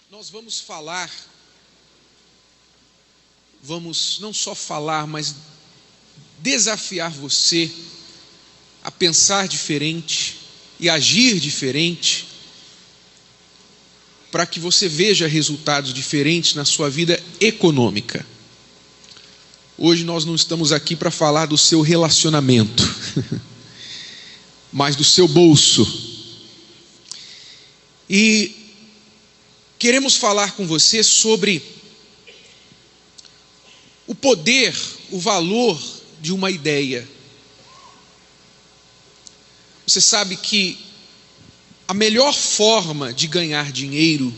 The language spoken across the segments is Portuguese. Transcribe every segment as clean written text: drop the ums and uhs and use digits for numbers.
Nós vamos não só falar, mas desafiar você a pensar diferente e agir diferente, para que você veja resultados diferentes na sua vida econômica. Hoje nós não estamos aqui para falar do seu relacionamento, mas do seu bolso. E queremos falar com você sobre o poder, o valor de uma ideia. Você sabe que a melhor forma de ganhar dinheiro,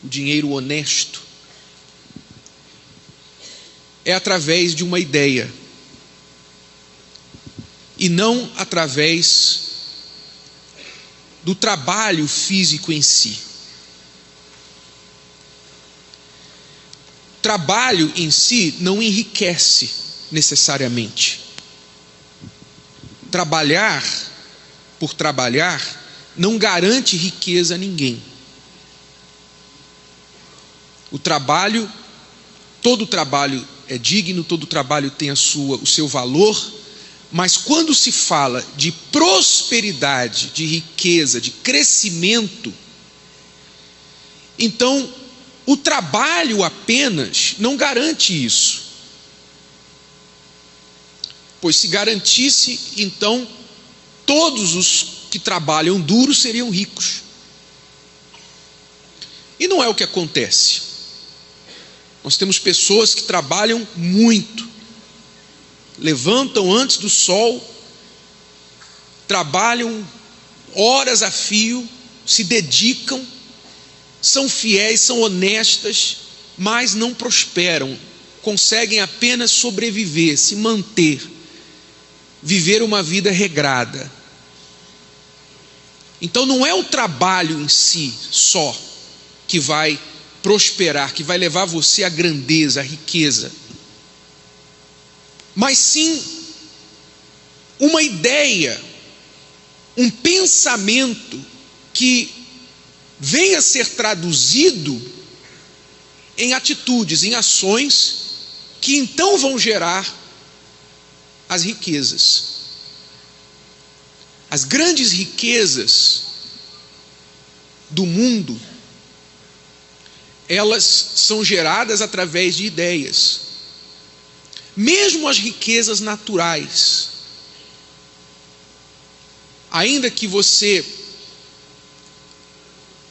o dinheiro honesto, é através de uma ideia, e não através do trabalho físico em si. Trabalho em si não enriquece necessariamente. Trabalhar por trabalhar não garante riqueza a ninguém. Todo trabalho é digno, todo trabalho tem o seu valor, mas quando se fala de prosperidade, de riqueza, de crescimento, então o trabalho apenas não garante isso. Pois se garantisse, então todos os que trabalham duro seriam ricos. E não é o que acontece. Nós temos pessoas que trabalham muito, levantam antes do sol, trabalham horas a fio, se dedicam, são fiéis, são honestas, mas não prosperam, conseguem apenas sobreviver, se manter, viver uma vida regrada. Então não é o trabalho em si só que vai prosperar, que vai levar você à grandeza, à riqueza, mas sim uma ideia, um pensamento que venha a ser traduzido em atitudes, em ações, que então vão gerar as riquezas. As grandes riquezas do mundo, elas são geradas através de ideias. Mesmo as riquezas naturais, ainda que você,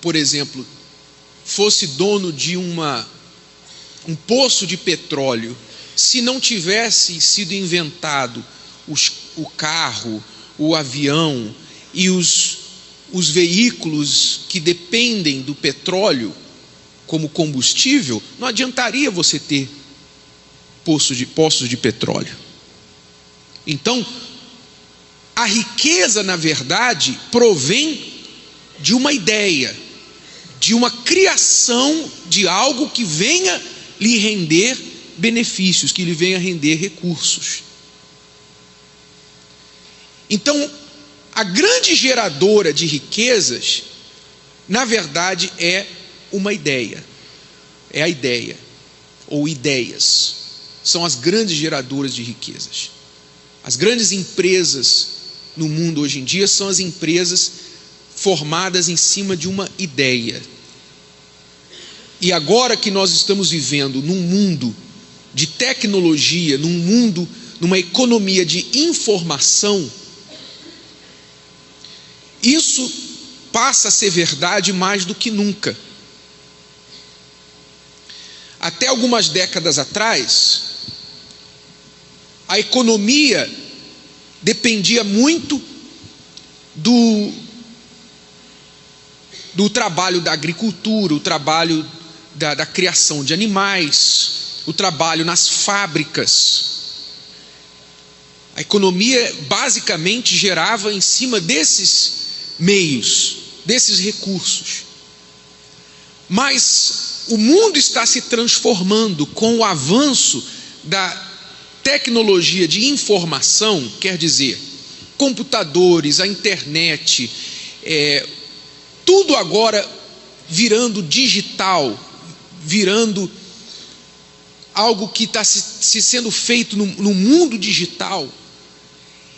por exemplo, fosse dono de um poço de petróleo, se não tivesse sido inventado o carro, o avião e os veículos que dependem do petróleo como combustível, não adiantaria você ter poços de petróleo. Então, a riqueza, na verdade, provém de uma ideia, de uma criação de algo que venha lhe render benefícios, que lhe venha render recursos. Então, a grande geradora de riquezas, na verdade, é uma ideia. É a ideia, ou ideias. São as grandes geradoras de riquezas. As grandes empresas no mundo hoje em dia são as empresas formadas em cima de uma ideia. E agora que nós estamos vivendo num mundo de tecnologia, numa economia de informação, isso passa a ser verdade mais do que nunca. Até algumas décadas atrás, a economia dependia muito do trabalho da agricultura, o trabalho da criação de animais, o trabalho nas fábricas. A economia basicamente gerava em cima desses meios, desses recursos. Mas o mundo está se transformando com o avanço da tecnologia de informação, quer dizer, computadores, a internet, tudo agora virando digital, virando algo que está se sendo feito no mundo digital.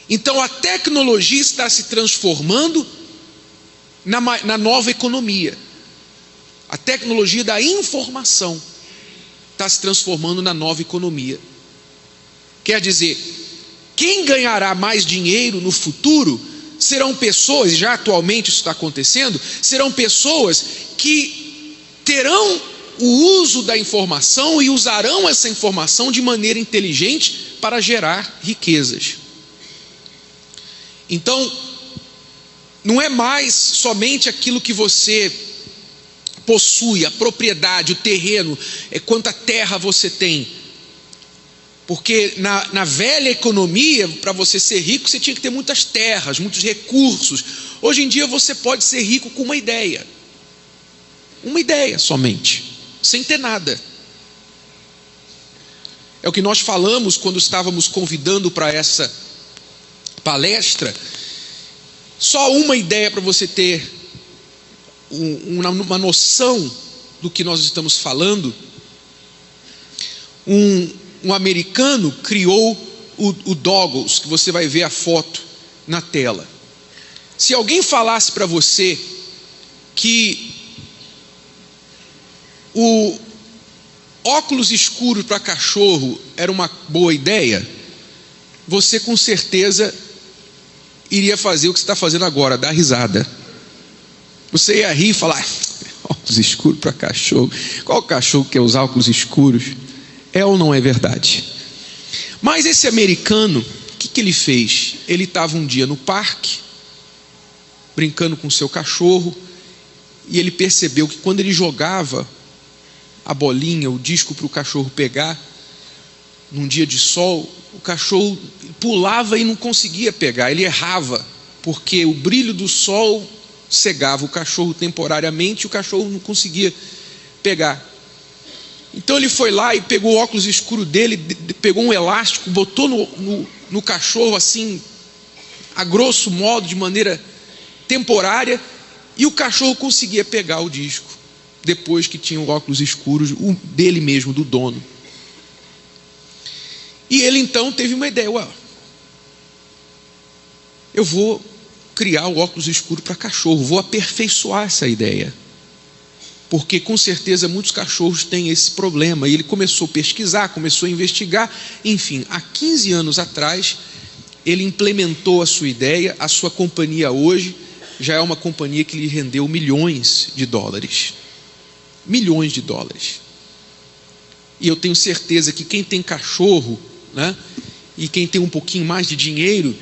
Então a tecnologia está se transformando na nova economia. A tecnologia da informação está se transformando na nova economia. Quer dizer, quem ganhará mais dinheiro no futuro serão pessoas, já atualmente isso está acontecendo, serão pessoas que terão o uso da informação e usarão essa informação de maneira inteligente para gerar riquezas. Então, não é mais somente aquilo que você possui, a propriedade, o terreno, quanta terra você tem. Porque na velha economia, para você ser rico, você tinha que ter muitas terras, muitos recursos. Hoje em dia você pode ser rico com uma ideia somente, sem ter nada. É o que nós falamos quando estávamos convidando para essa palestra. Só uma ideia para você ter uma noção do que nós estamos falando. Um americano criou o Doggles, que você vai ver a foto na tela. Se alguém falasse para você que o óculos escuro para cachorro era uma boa ideia, você com certeza iria fazer o que você está fazendo agora, dar risada. Você ia rir e falar: óculos escuros para cachorro, qual cachorro quer usar óculos escuros? É ou não é verdade? Mas esse americano, o que ele fez? Ele estava um dia no parque, brincando com seu cachorro, e ele percebeu que quando ele jogava a bolinha, o disco para o cachorro pegar, num dia de sol, o cachorro pulava e não conseguia pegar, ele errava, porque o brilho do sol cegava o cachorro temporariamente e o cachorro não conseguia pegar. Então ele foi lá e pegou o óculos escuro dele, pegou um elástico, botou no cachorro assim, a grosso modo, de maneira temporária, e o cachorro conseguia pegar o disco, depois que tinha o óculos escuros dele mesmo, do dono. E ele então teve uma ideia: eu vou criar o óculos escuro para cachorro, vou aperfeiçoar essa ideia, porque com certeza muitos cachorros têm esse problema. E ele começou a pesquisar, começou a investigar, enfim, há 15 anos atrás ele implementou a sua ideia. A sua companhia hoje já é uma companhia que lhe rendeu milhões de dólares. Milhões de dólares. E eu tenho certeza que quem tem cachorro, né, e quem tem um pouquinho mais de dinheiro,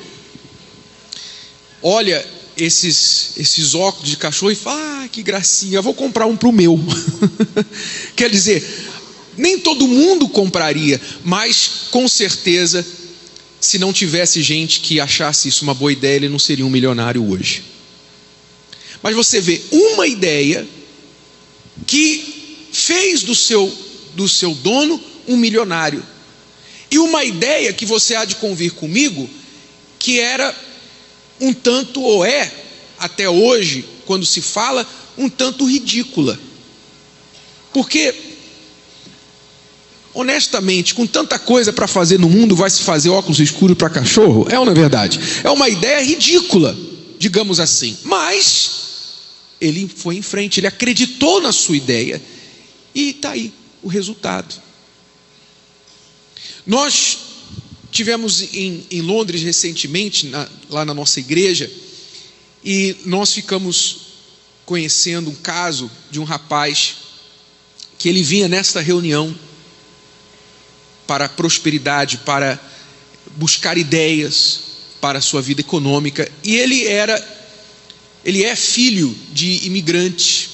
olha esses óculos de cachorro e fala: que gracinha, eu vou comprar um para o meu. Quer dizer, nem todo mundo compraria, mas com certeza, se não tivesse gente que achasse isso uma boa ideia, ele não seria um milionário hoje. Mas você vê uma ideia que fez do seu dono um milionário, e uma ideia que você há de convir comigo, que era um tanto, ou é, até hoje, quando se fala, um tanto ridícula. Porque, honestamente, com tanta coisa para fazer no mundo, vai se fazer óculos escuros para cachorro? É ou não é verdade? É uma ideia ridícula, digamos assim. Mas ele foi em frente, ele acreditou na sua ideia, e está aí o resultado. Nós tivemos em Londres recentemente, lá na nossa igreja, e nós ficamos conhecendo um caso de um rapaz que ele vinha nesta reunião para a prosperidade, para buscar ideias para a sua vida econômica, e ele é filho de imigrantes.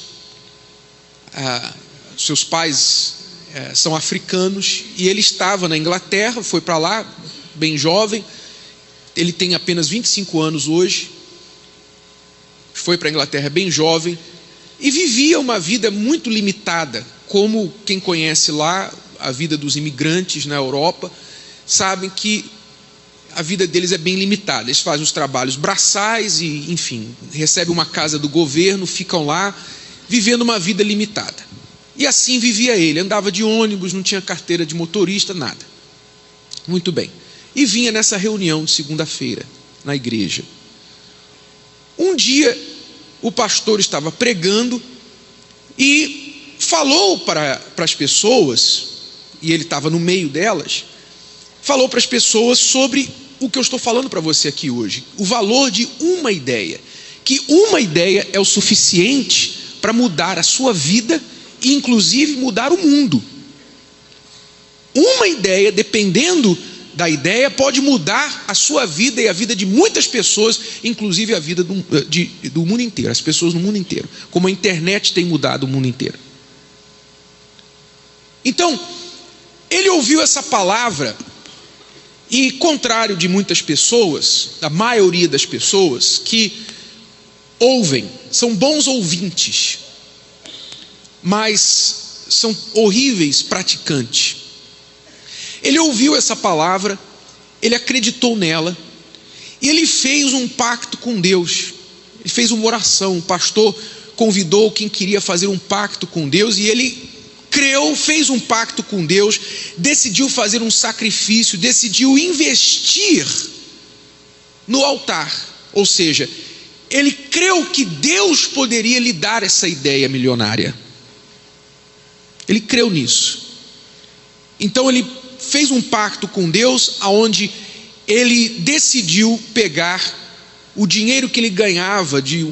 Seus pais são africanos, e ele estava na Inglaterra, foi para lá bem jovem. Ele tem apenas 25 anos hoje, foi para a Inglaterra bem jovem, e vivia uma vida muito limitada, como quem conhece lá a vida dos imigrantes na Europa, sabem que a vida deles é bem limitada. Eles fazem os trabalhos braçais e, enfim, recebem uma casa do governo, ficam lá, vivendo uma vida limitada. E assim vivia ele, andava de ônibus, não tinha carteira de motorista, nada. Muito bem. E vinha nessa reunião de segunda-feira, na igreja. Um dia, o pastor estava pregando e falou para as pessoas, e ele estava no meio delas, falou para as pessoas sobre o que eu estou falando para você aqui hoje, o valor de uma ideia, que uma ideia é o suficiente para mudar a sua vida e inclusive mudar o mundo. Uma ideia, dependendo da ideia, pode mudar a sua vida e a vida de muitas pessoas, inclusive a vida do mundo inteiro, as pessoas no mundo inteiro, como a internet tem mudado o mundo inteiro. Então, ele ouviu essa palavra e, contrário de muitas pessoas, da maioria das pessoas que ouvem, são bons ouvintes, mas são horríveis praticantes. Ele ouviu essa palavra, ele acreditou nela, e ele fez um pacto com Deus. Ele fez uma oração. O pastor convidou quem queria fazer um pacto com Deus, e ele creu, fez um pacto com Deus, decidiu fazer um sacrifício, decidiu investir no altar. Ou seja, ele creu que Deus poderia lhe dar essa ideia milionária. Ele creu nisso. Então ele fez um pacto com Deus, aonde ele decidiu pegar o dinheiro que ele ganhava de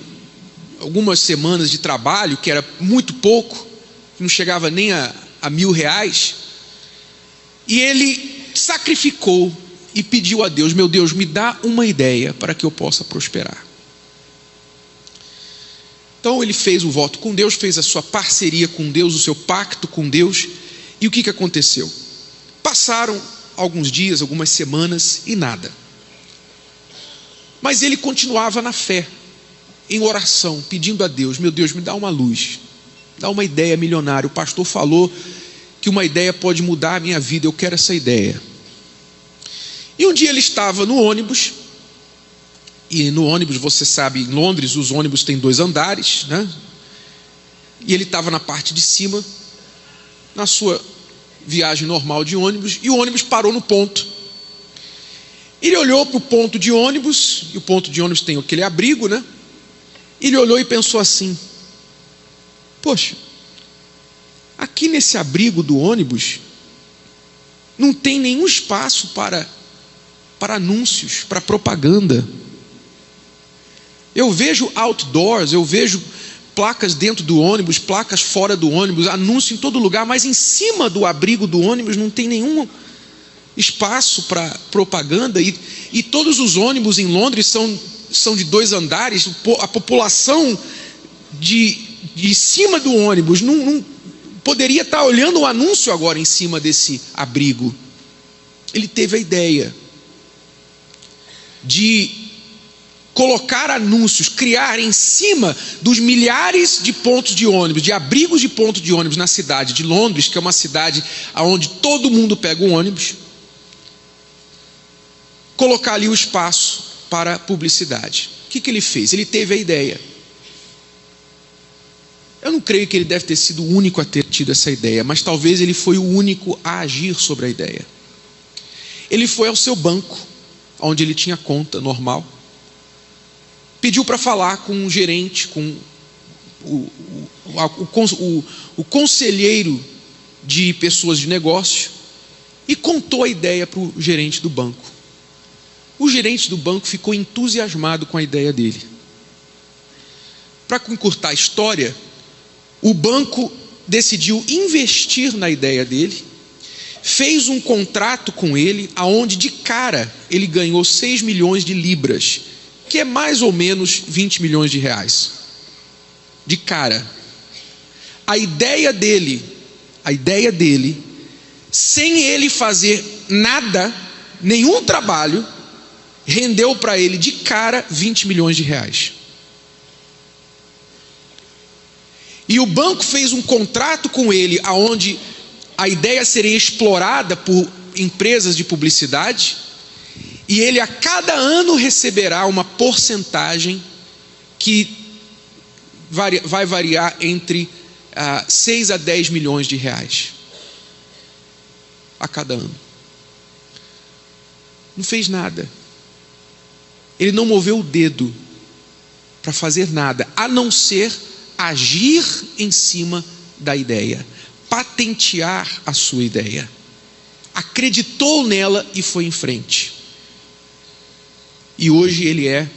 algumas semanas de trabalho, que era muito pouco, que não chegava nem a R$1.000, e ele sacrificou e pediu a Deus: meu Deus, me dá uma ideia para que eu possa prosperar. Então ele fez o voto com Deus, fez a sua parceria com Deus, o seu pacto com Deus. E o que aconteceu? Passaram alguns dias, algumas semanas e nada. Mas ele continuava na fé, em oração, pedindo a Deus: meu Deus, me dá uma luz, dá uma ideia milionária. O pastor falou que uma ideia pode mudar a minha vida, eu quero essa ideia. E um dia ele estava no ônibus, e no ônibus, você sabe, em Londres os ônibus têm 2 andares, né? E ele estava na parte de cima, na sua viagem normal de ônibus, e o ônibus parou no ponto. Ele olhou para o ponto de ônibus, e o ponto de ônibus tem aquele abrigo, né? Ele olhou e pensou assim: poxa, aqui nesse abrigo do ônibus não tem nenhum espaço para anúncios, para propaganda. Eu vejo outdoors, eu vejo placas dentro do ônibus, placas fora do ônibus, anúncio em todo lugar, mas em cima do abrigo do ônibus não tem nenhum espaço para propaganda. E todos os ônibus em Londres são de 2 andares. A população de cima do ônibus não poderia estar olhando o anúncio agora em cima desse abrigo. Ele teve a ideia de colocar anúncios, criar em cima dos milhares de pontos de ônibus, de abrigos de pontos de ônibus na cidade de Londres, que é uma cidade onde todo mundo pega um ônibus, colocar ali o espaço para publicidade. O que ele fez? Ele teve a ideia. Eu não creio que ele deve ter sido o único a ter tido essa ideia, mas talvez ele foi o único a agir sobre a ideia. Ele foi ao seu banco, onde ele tinha conta normal, pediu para falar com um gerente, com o conselheiro de pessoas de negócio, e contou a ideia para o gerente do banco. O gerente do banco ficou entusiasmado com a ideia dele. Para encurtar a história, o banco decidiu investir na ideia dele, fez um contrato com ele, aonde de cara ele ganhou 6 milhões de libras, que é mais ou menos 20 milhões de reais. De cara. A ideia dele, sem ele fazer nada, nenhum trabalho, rendeu para ele de cara 20 milhões de reais. E o banco fez um contrato com ele, aonde a ideia seria explorada por empresas de publicidade, e ele a cada ano receberá uma porcentagem que vai variar entre 6 a 10 milhões de reais a cada ano. Não fez nada. Ele não moveu o dedo para fazer nada, a não ser agir em cima da ideia, patentear a sua ideia. Acreditou nela e foi em frente. E hoje ele é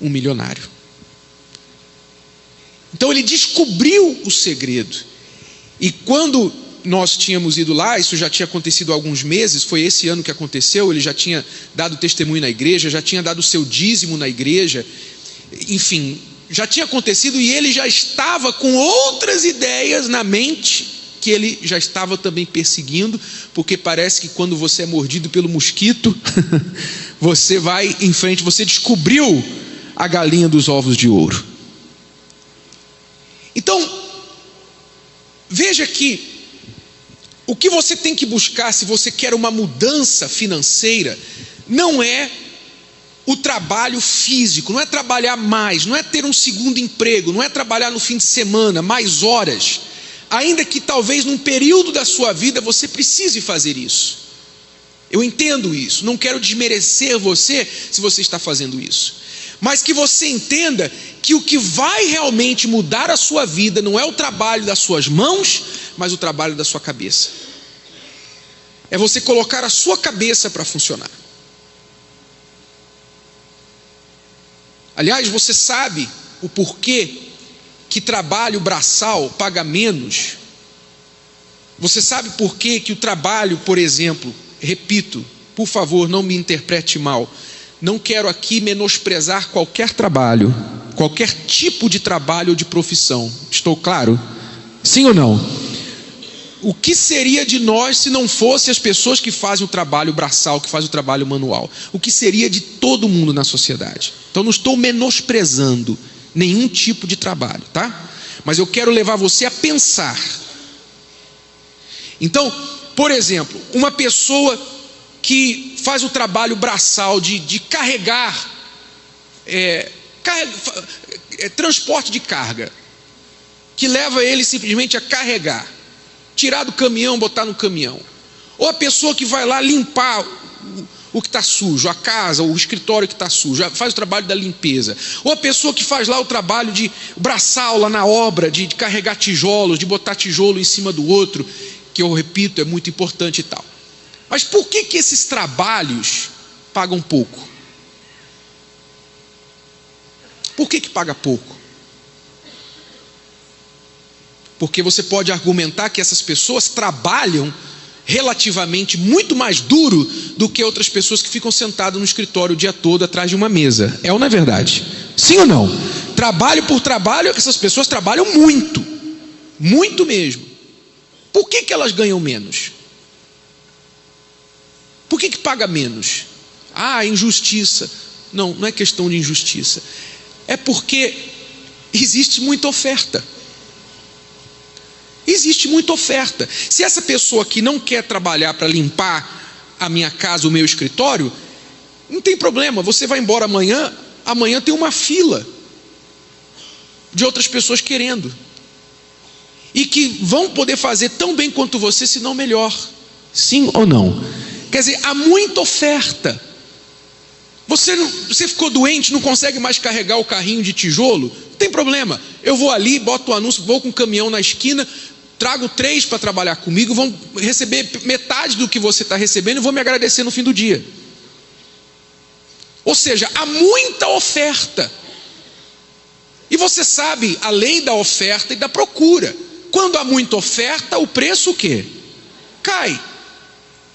um milionário. Então ele descobriu o segredo. E quando nós tínhamos ido lá, isso já tinha acontecido há alguns meses, foi esse ano que aconteceu, ele já tinha dado testemunho na igreja, já tinha dado o seu dízimo na igreja, enfim, já tinha acontecido e ele já estava com outras ideias na mente, que ele já estava também perseguindo, porque parece que quando você é mordido pelo mosquito, você vai em frente, você descobriu a galinha dos ovos de ouro. Então, veja que o que você tem que buscar, se você quer uma mudança financeira, não é o trabalho físico, não é trabalhar mais, não é ter um segundo emprego, não é trabalhar no fim de semana, mais horas, ainda que talvez num período da sua vida você precise fazer isso. Eu entendo isso, não quero desmerecer você se você está fazendo isso, mas que você entenda que o que vai realmente mudar a sua vida não é o trabalho das suas mãos, mas o trabalho da sua cabeça. É você colocar a sua cabeça para funcionar. Aliás, você sabe o porquê que trabalho braçal paga menos? Você sabe por quê que o trabalho, por exemplo, repito, por favor, não me interprete mal, não quero aqui menosprezar qualquer trabalho, qualquer tipo de trabalho ou de profissão, estou claro? Sim ou não? O que seria de nós se não fosse as pessoas que fazem o trabalho braçal, que fazem o trabalho manual? O que seria de todo mundo na sociedade? Então não estou menosprezando nenhum tipo de trabalho, tá? Mas eu quero levar você a pensar. Então, por exemplo, uma pessoa que faz o trabalho braçal de carregar, transporte de carga, que leva ele simplesmente a carregar, tirar do caminhão, botar no caminhão. Ou a pessoa que vai lá limpar o que está sujo, a casa, o escritório que está sujo, faz o trabalho da limpeza. Ou a pessoa que faz lá o trabalho de braçal lá na obra, de carregar tijolos, de botar tijolo em cima do outro, que eu repito, é muito importante e tal. Mas por que esses trabalhos pagam pouco? Por que paga pouco? Porque você pode argumentar que essas pessoas trabalham relativamente muito mais duro do que outras pessoas que ficam sentadas no escritório o dia todo atrás de uma mesa. É ou não é verdade? Sim ou não? Trabalho por trabalho, essas pessoas trabalham muito. Muito mesmo. Por que elas ganham menos? Por que paga menos? Injustiça. Não, não é questão de injustiça. É porque existe muita oferta. Existe muita oferta. Se essa pessoa aqui não quer trabalhar para limpar a minha casa, o meu escritório, não tem problema, você vai embora amanhã, amanhã tem uma fila de outras pessoas querendo. E que vão poder fazer tão bem quanto você, se não melhor. Sim ou não? Quer dizer, há muita oferta. Você ficou doente, não consegue mais carregar o carrinho de tijolo? Não tem problema. Eu vou ali, boto o anúncio, vou com o caminhão na esquina, trago 3 para trabalhar comigo, vão receber metade do que você está recebendo e vão me agradecer no fim do dia. Ou seja, há muita oferta. E você sabe a lei da oferta e da procura. Quando há muita oferta, o preço o quê? Cai.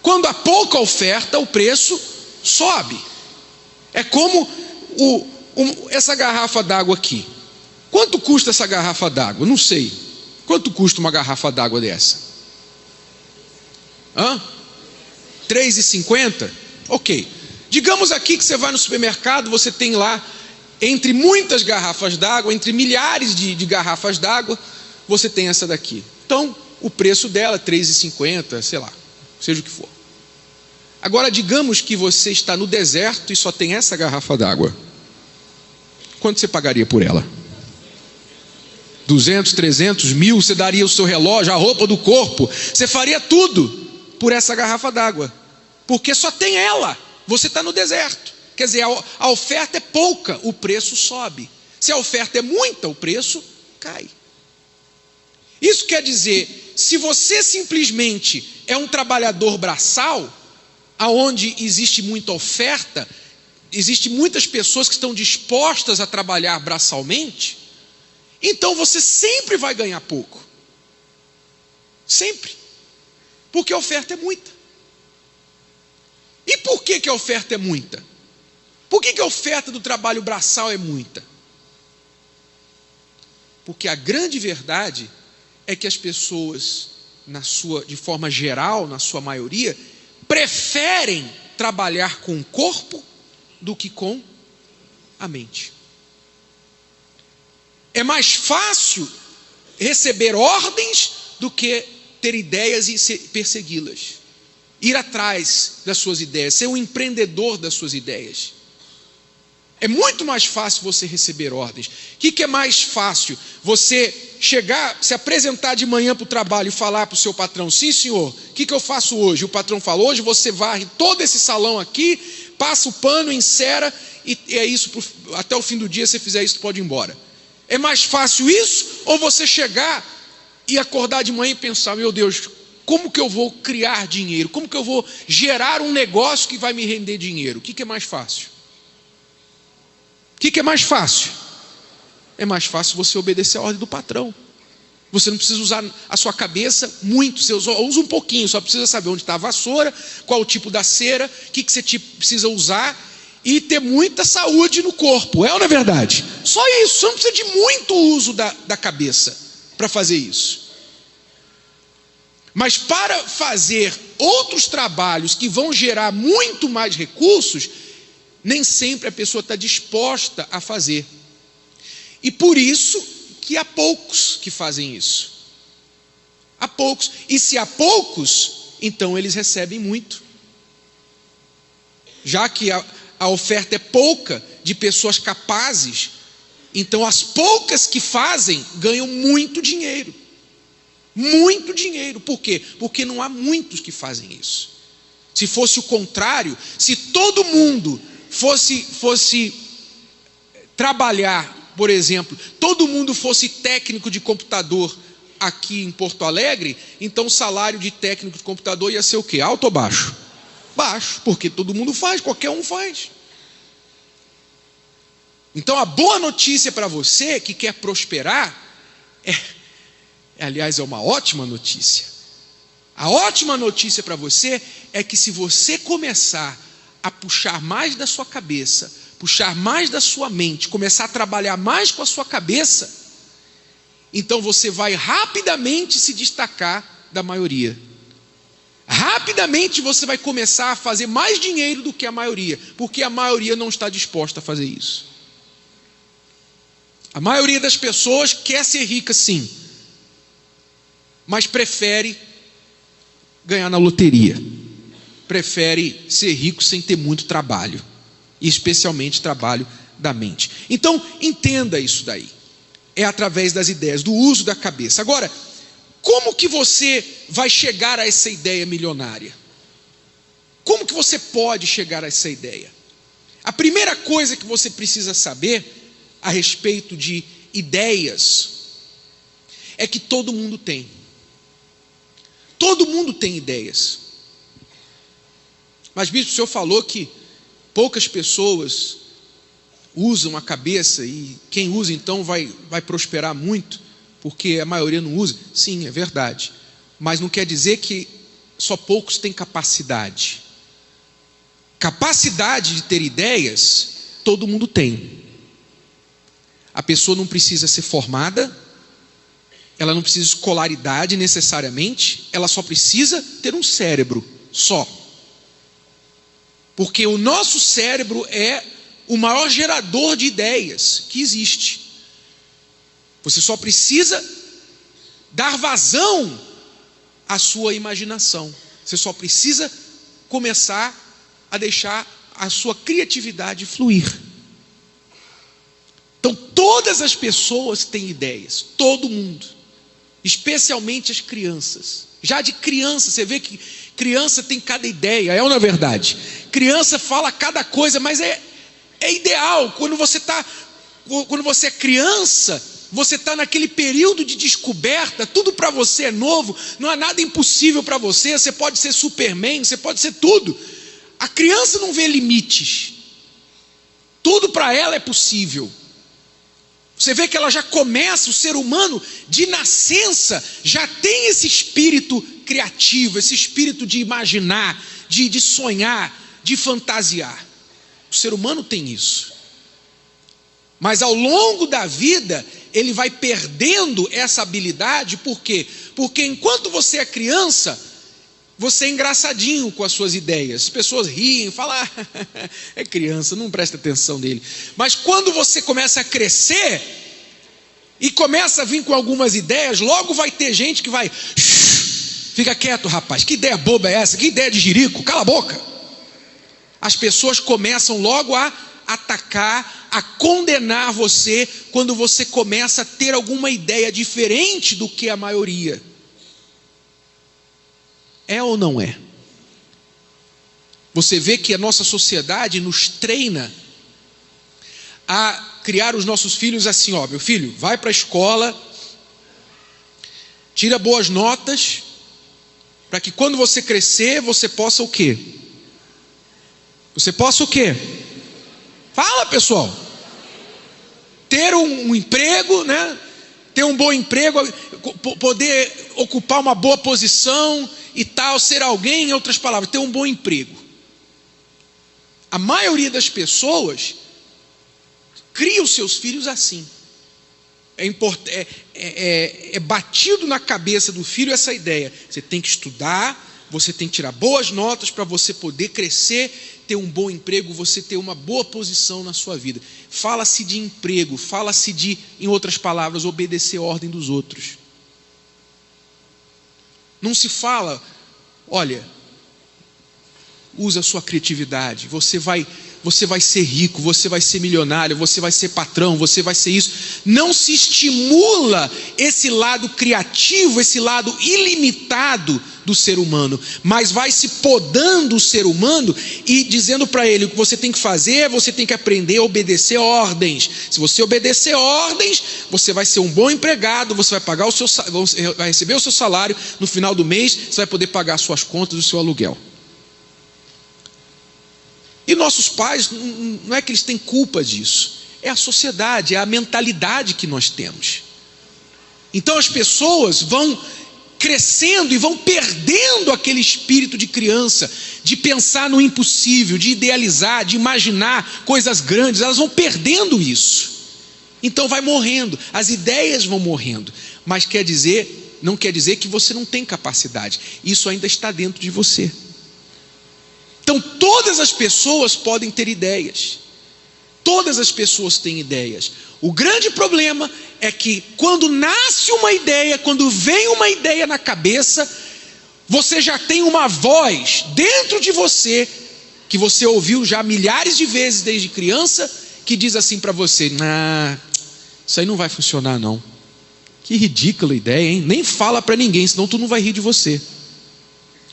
Quando há pouca oferta, o preço sobe. É como essa garrafa d'água aqui. Quanto custa essa garrafa d'água? Não sei. Quanto custa uma garrafa d'água dessa? R$3,50? Ok. Digamos aqui que você vai no supermercado, você tem lá, entre muitas garrafas d'água, entre milhares de garrafas d'água, você tem essa daqui. Então, o preço dela é R$3,50, sei lá, seja o que for. Agora, digamos que você está no deserto e só tem essa garrafa d'água. Quanto você pagaria por ela? 200, 300, 1000, você daria o seu relógio, a roupa do corpo, você faria tudo por essa garrafa d'água, porque só tem ela, você está no deserto. Quer dizer, a oferta é pouca, o preço sobe. Se a oferta é muita, o preço cai. Isso quer dizer, se você simplesmente é um trabalhador braçal, aonde existe muita oferta, existe muitas pessoas que estão dispostas a trabalhar braçalmente, então você sempre vai ganhar pouco. Sempre. Porque a oferta é muita. E por que a oferta é muita? Por que a oferta do trabalho braçal é muita? Porque a grande verdade é que as pessoas, de forma geral, na sua maioria, preferem trabalhar com o corpo do que com a mente. É mais fácil receber ordens do que ter ideias e persegui-las. Ir atrás das suas ideias, ser um empreendedor das suas ideias. É muito mais fácil você receber ordens. O que é mais fácil? Você chegar, se apresentar de manhã para o trabalho e falar para o seu patrão: sim senhor, o que eu faço hoje? O patrão fala: hoje você varre todo esse salão aqui, passa o pano, encera, e é isso, até o fim do dia, se você fizer isso, pode ir embora. É mais fácil isso, ou você chegar e acordar de manhã e pensar: meu Deus, como que eu vou criar dinheiro? Como que eu vou gerar um negócio que vai me render dinheiro? O que é mais fácil? O que é mais fácil? É mais fácil você obedecer a ordem do patrão. Você não precisa usar a sua cabeça muito, você usa um pouquinho, só precisa saber onde está a vassoura, qual o tipo da cera, o que você precisa usar, e ter muita saúde no corpo. É ou não é verdade? Só isso, você não precisa de muito uso da cabeça para fazer isso. Mas para fazer outros trabalhos que vão gerar muito mais recursos, nem sempre a pessoa está disposta a fazer. E por isso que há poucos que fazem isso. Há poucos. E se há poucos, então eles recebem muito. Já que a oferta é pouca de pessoas capazes, então as poucas que fazem ganham muito dinheiro. Muito dinheiro. Por quê? Porque não há muitos que fazem isso. Se fosse o contrário, se todo mundo fosse trabalhar, por exemplo, todo mundo fosse técnico de computador aqui em Porto Alegre, então o salário de técnico de computador ia ser o quê? Alto ou baixo? Baixo, porque todo mundo faz, qualquer um faz. Então a boa notícia para você que quer prosperar aliás, é uma ótima notícia. A ótima notícia para você é que se você começar a puxar mais da sua cabeça, puxar mais da sua mente, começar a trabalhar mais com a sua cabeça, então você vai rapidamente se destacar da maioria. Rapidamente você vai começar a fazer mais dinheiro do que a maioria, porque a maioria não está disposta a fazer isso. A maioria das pessoas quer ser rica, sim, mas prefere ganhar na loteria. Prefere ser rico sem ter muito trabalho, e especialmente trabalho da mente. Então, entenda isso daí. É através das ideias, do uso da cabeça. Agora, como que você vai chegar a essa ideia milionária? Como que você pode chegar a essa ideia? A primeira coisa que você precisa saber a respeito de ideias é que todo mundo tem. Todo mundo tem ideias. Mas, bispo, o senhor falou que poucas pessoas usam a cabeça e quem usa então vai prosperar muito, porque a maioria não usa. Sim, é verdade. Mas não quer dizer que só poucos têm capacidade. Capacidade de ter ideias, todo mundo tem. A pessoa não precisa ser formada, ela não precisa de escolaridade necessariamente, ela só precisa ter um cérebro, só. Porque o nosso cérebro é o maior gerador de ideias que existe. Você só precisa dar vazão à sua imaginação. Você só precisa começar a deixar a sua criatividade fluir. Então todas as pessoas têm ideias, todo mundo, especialmente as crianças. Já de criança, você vê que criança tem cada ideia, é ou não é verdade? Criança fala cada coisa, mas é ideal. Quando você é criança, você está naquele período de descoberta, tudo para você é novo, não há nada impossível para você, você pode ser Superman, você pode ser tudo. A criança não vê limites, tudo para ela é possível. Você vê que ela já começa, o ser humano de nascença já tem esse espírito criativo, esse espírito de imaginar, de sonhar, de fantasiar. O ser humano tem isso. Mas ao longo da vida, ele vai perdendo essa habilidade, por quê? Porque enquanto você é criança, você é engraçadinho com as suas ideias. As pessoas riem, falam, é criança, não presta atenção nele. Mas quando você começa a crescer e começa a vir com algumas ideias, logo vai ter gente que vai, fica quieto, rapaz, que ideia boba é essa? Que ideia de jirico? Cala a boca. As pessoas começam logo a atacar, a condenar você quando você começa a ter alguma ideia diferente do que a maioria. É ou não é? Você vê que a nossa sociedade nos treina a criar os nossos filhos assim, ó, meu filho, vai para a escola, tira boas notas, para que quando você crescer, você possa o quê? Você possa o quê? Fala, pessoal. Ter um emprego, né? Ter um bom emprego, poder ocupar uma boa posição e tal, ser alguém, em outras palavras, ter um bom emprego. A maioria das pessoas cria os seus filhos assim. É batido na cabeça do filho essa ideia. Você tem que estudar, você tem que tirar boas notas para você poder crescer, ter um bom emprego, você ter uma boa posição na sua vida. Fala-se de emprego, fala-se de, em outras palavras, obedecer a ordem dos outros. Não se fala, olha, usa a sua criatividade, você vai ser rico, você vai ser milionário, você vai ser patrão, você vai ser isso. Não se estimula esse lado criativo, esse lado ilimitado do ser humano, mas vai se podando o ser humano e dizendo para ele o que você tem que fazer, você tem que aprender a obedecer ordens. Se você obedecer ordens, você vai ser um bom empregado, você vai receber o seu salário, no final do mês você vai poder pagar as suas contas, o seu aluguel. E nossos pais, não é que eles têm culpa disso, é a sociedade, é a mentalidade que nós temos. Então as pessoas vão crescendo e vão perdendo aquele espírito de criança, de pensar no impossível, de idealizar, de imaginar coisas grandes, elas vão perdendo isso. Então vai morrendo, as ideias vão morrendo, mas não quer dizer que você não tem capacidade, isso ainda está dentro de você. Então todas as pessoas podem ter ideias, todas as pessoas têm ideias. O grande problema é que quando nasce uma ideia, quando vem uma ideia na cabeça, você já tem uma voz dentro de você, que você ouviu já milhares de vezes desde criança, que diz assim para você, isso aí não vai funcionar não, que ridícula ideia, hein? Nem fala para ninguém, senão tu não vai rir de você,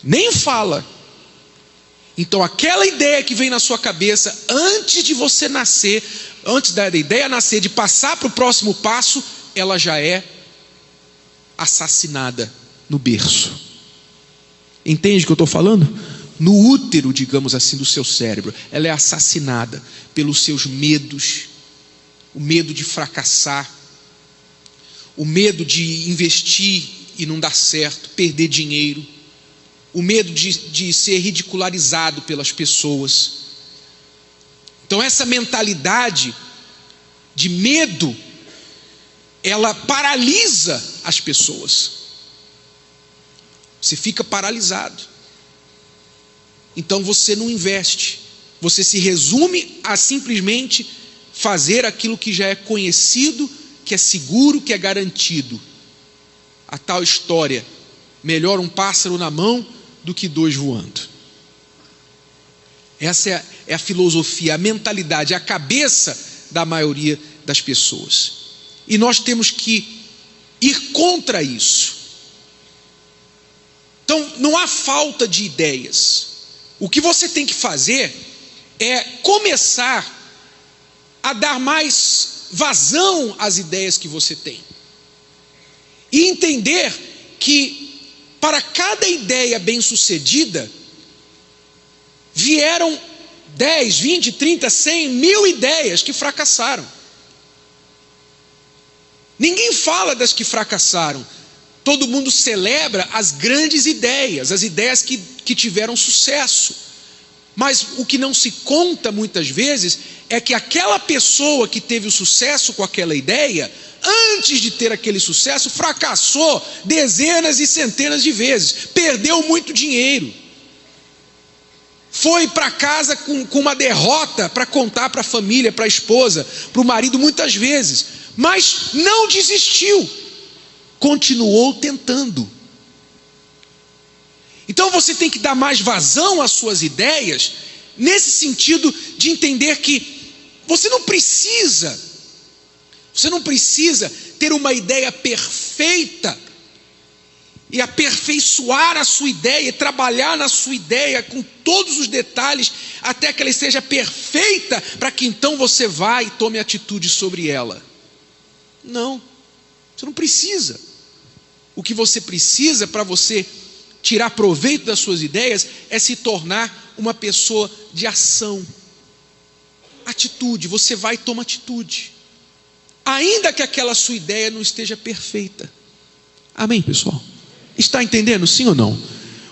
nem fala. Então aquela ideia que vem na sua cabeça, antes de você nascer, antes da ideia nascer, de passar para o próximo passo, ela já é assassinada no berço. Entende o que eu estou falando? No útero, digamos assim, do seu cérebro, ela é assassinada pelos seus medos, o medo de fracassar, o medo de investir e não dar certo, perder dinheiro, o medo de ser ridicularizado pelas pessoas. Então essa mentalidade de medo, ela paralisa as pessoas. Você fica paralisado. Então você não investe, você se resume a simplesmente fazer aquilo que já é conhecido, que é seguro, que é garantido. A tal história, melhor um pássaro na mão do que dois voando. Essa é a filosofia, a mentalidade, a cabeça da maioria das pessoas. E nós temos que ir contra isso. Então, não há falta de ideias. O que você tem que fazer é começar a dar mais vazão às ideias que você tem. E entender que para cada ideia bem-sucedida, vieram 10, 20, 30, 100, 1000 ideias que fracassaram. Ninguém fala das que fracassaram. Todo mundo celebra as grandes ideias, as ideias que tiveram sucesso. Mas o que não se conta muitas vezes é que aquela pessoa que teve o sucesso com aquela ideia, antes de ter aquele sucesso, fracassou dezenas e centenas de vezes, perdeu muito dinheiro, foi para casa com uma derrota para contar para a família, para a esposa, para o marido muitas vezes, mas não desistiu, continuou tentando. Então você tem que dar mais vazão às suas ideias, nesse sentido de entender que você não precisa ter uma ideia perfeita e aperfeiçoar a sua ideia, e trabalhar na sua ideia com todos os detalhes, até que ela seja perfeita, para que então você vá e tome atitude sobre ela. Não, você não precisa. O que você precisa para você tirar proveito das suas ideias é se tornar uma pessoa de ação. Atitude, você vai e toma atitude, ainda que aquela sua ideia não esteja perfeita. Amém, pessoal? Está entendendo, sim ou não?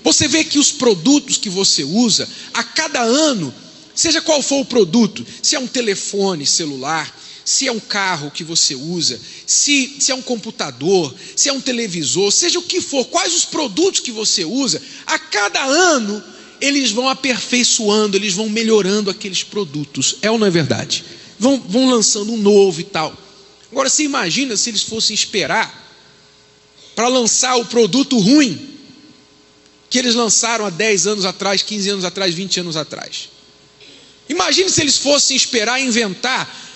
Você vê que os produtos que você usa, a cada ano, seja qual for o produto, se é um telefone celular, se é um carro que você usa, se é um computador, se é um televisor, seja o que for, quais os produtos que você usa, a cada ano eles vão aperfeiçoando, eles vão melhorando aqueles produtos. É ou não é verdade? Vão lançando um novo e tal. Agora você imagina se eles fossem esperar para lançar o produto ruim que eles lançaram há 10 anos atrás, 15 anos atrás, 20 anos atrás. Imagine se eles fossem esperar inventar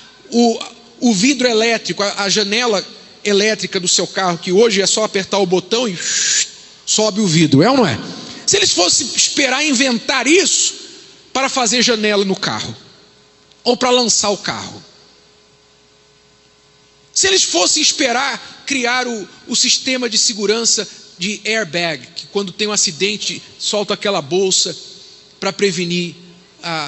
o vidro elétrico, a janela elétrica do seu carro, que hoje é só apertar o botão e sobe o vidro, é ou não é? Se eles fossem esperar inventar isso para fazer janela no carro, ou para lançar o carro, se eles fossem esperar criar o sistema de segurança de airbag, que quando tem um acidente solta aquela bolsa para prevenir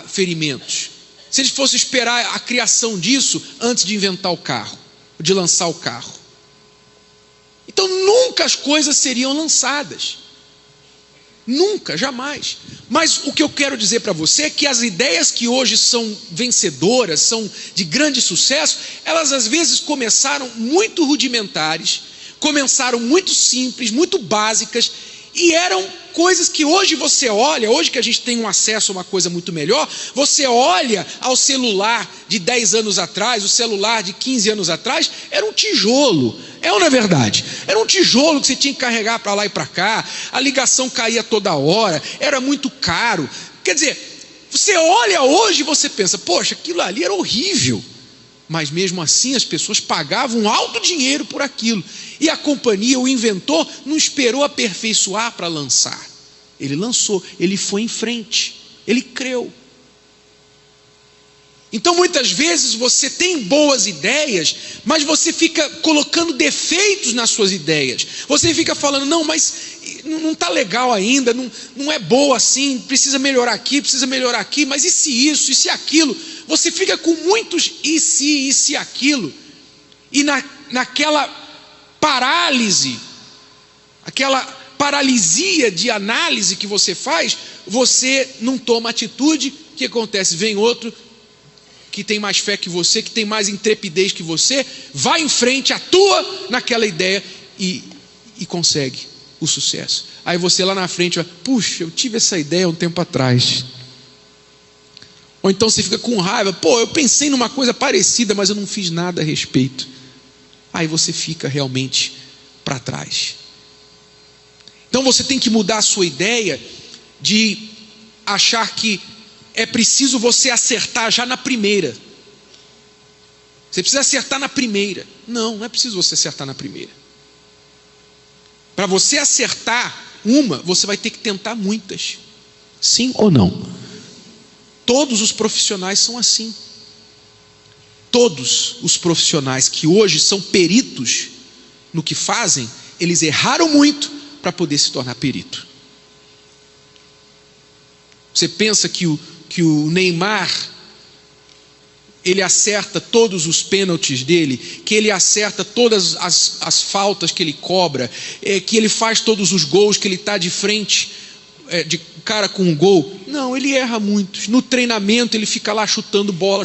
ferimentos, se eles fossem esperar a criação disso antes de inventar o carro, de lançar o carro, então nunca as coisas seriam lançadas. Nunca, jamais. Mas o que eu quero dizer para você é que as ideias que hoje são vencedoras, são de grande sucesso, elas às vezes começaram muito rudimentares, começaram muito simples, muito básicas, e eram coisas que hoje você olha, hoje que a gente tem um acesso a uma coisa muito melhor, você olha ao celular de 10 anos atrás, o celular de 15 anos atrás, era um tijolo, é ou não é verdade? Era um tijolo que você tinha que carregar para lá e para cá, a ligação caía toda hora, era muito caro. Quer dizer, você olha hoje e você pensa, poxa, aquilo ali era horrível. Mas mesmo assim as pessoas pagavam um alto dinheiro por aquilo. E a companhia, o inventor, não esperou aperfeiçoar para lançar. Ele lançou, ele foi em frente, ele creu. Então muitas vezes você tem boas ideias, mas você fica colocando defeitos nas suas ideias. Você fica falando, não, mas não está legal ainda, não é boa assim, precisa melhorar aqui, mas e se isso, e se aquilo? Você fica com muitos e se aquilo, e naquela parálise, aquela paralisia de análise que você faz, você não toma atitude. O que acontece? Vem outro que tem mais fé que você, que tem mais intrepidez que você, vai em frente, atua naquela ideia e consegue o sucesso. Aí você lá na frente vai, puxa, eu tive essa ideia um tempo atrás. Ou então você fica com raiva, pô, eu pensei numa coisa parecida, mas eu não fiz nada a respeito. Aí você fica realmente para trás. Então você tem que mudar a sua ideia de achar que é preciso você acertar já na primeira. Você precisa acertar na primeira. Não, não é preciso você acertar na primeira. Para você acertar uma, você vai ter que tentar muitas. Sim ou não? Todos os profissionais são assim. Todos os profissionais que hoje são peritos no que fazem, eles erraram muito para poder se tornar perito. Você pensa que o Neymar, ele acerta todos os pênaltis dele, que ele acerta todas as faltas que ele cobra, que ele faz todos os gols, que ele está de frente, de cara com um gol? Não, ele erra muito. No treinamento ele fica lá chutando bola,